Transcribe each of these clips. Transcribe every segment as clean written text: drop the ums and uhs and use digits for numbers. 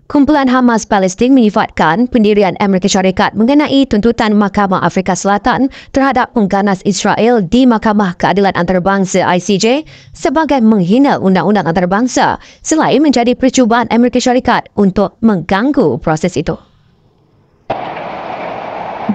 Kumpulan Hamas Palestin menyifatkan pendirian Amerika Syarikat mengenai tuntutan Mahkamah Afrika Selatan terhadap pengganas Israel di Mahkamah Keadilan Antarabangsa ICJ sebagai menghina undang-undang antarabangsa selain menjadi percubaan Amerika Syarikat untuk mengganggu proses itu.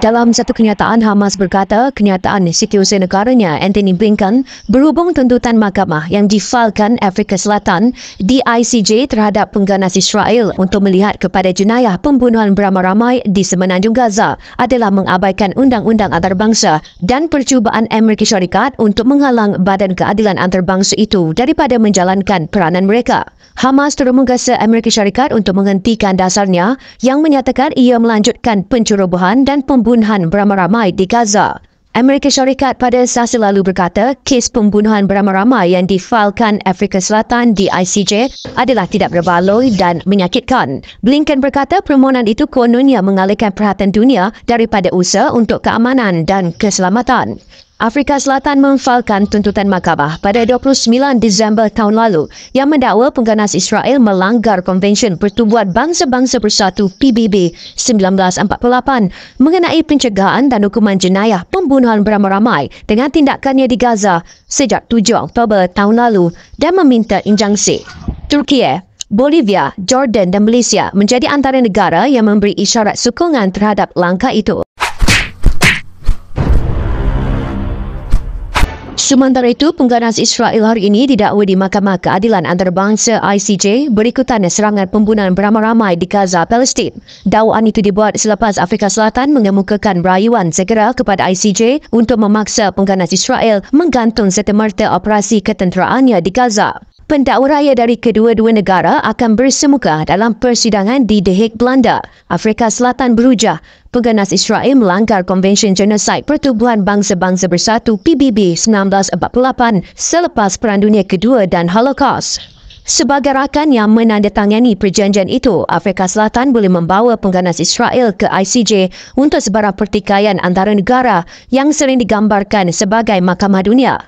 Dalam satu kenyataan, Hamas berkata kenyataan Setiausaha Negaranya Antony Blinken berhubung tuntutan mahkamah yang difailkan Afrika Selatan di ICJ terhadap pengganas Israel untuk melihat kepada jenayah pembunuhan beramai-ramai di Semenanjung Gaza adalah mengabaikan undang-undang antarabangsa dan percubaan Amerika Syarikat untuk menghalang Badan Keadilan Antarabangsa itu daripada menjalankan peranan mereka. Hamas terus menggesa Amerika Syarikat untuk menghentikan dasarnya yang menyatakan ia melanjutkan pencerobohan dan pembunuhan beramai-ramai di Gaza. Amerika Syarikat pada Selasa lalu berkata kes pembunuhan beramai-ramai yang difailkan Afrika Selatan di ICJ adalah tidak berbaloi dan menyakitkan. Blinken berkata permohonan itu kononnya mengalihkan perhatian dunia daripada usaha untuk keamanan dan keselamatan. Afrika Selatan memfailkan tuntutan mahkamah pada 29 Disember tahun lalu yang mendakwa pengganas Israel melanggar Konvensyen Pertubuhan Bangsa-Bangsa Bersatu PBB 1948 mengenai pencegahan dan hukuman jenayah pembunuhan beramai-ramai dengan tindakannya di Gaza sejak 7 Oktober tahun lalu dan meminta injunksi. Turki, Bolivia, Jordan dan Malaysia menjadi antara negara yang memberi isyarat sokongan terhadap langkah itu. Sementara itu, pengganas Israel hari ini didakwa di Mahkamah Keadilan Antarabangsa ICJ berikutan serangan pembunuhan beramai-ramai di Gaza, Palestin. Dakwaan itu dibuat selepas Afrika Selatan mengemukakan rayuan segera kepada ICJ untuk memaksa pengganas Israel menggantung serta-merta operasi ketenteraannya di Gaza. Pendakwa raya dari kedua-dua negara akan bersemuka dalam persidangan di The Hague, Belanda. Afrika Selatan berujar pengganas Israel melanggar Konvensyen Genosid Pertubuhan Bangsa-Bangsa Bersatu PBB 1948 selepas Perang Dunia Kedua dan Holocaust. Sebagai rakan yang menandatangani perjanjian itu, Afrika Selatan boleh membawa pengganas Israel ke ICJ untuk sebarang pertikaian antara negara yang sering digambarkan sebagai Mahkamah Dunia.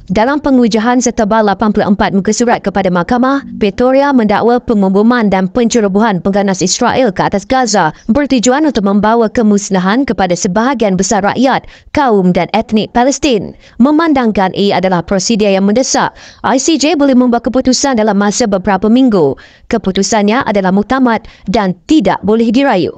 Dalam pengujahan setebal 84 muka surat kepada mahkamah, Pretoria mendakwa pemboman dan pencerobohan pengganas Israel ke atas Gaza bertujuan untuk membawa kemusnahan kepada sebahagian besar rakyat, kaum dan etnik Palestin. Memandangkan ia adalah prosedur yang mendesak, ICJ boleh membuat keputusan dalam masa beberapa minggu. Keputusannya adalah muktamad dan tidak boleh dirayu.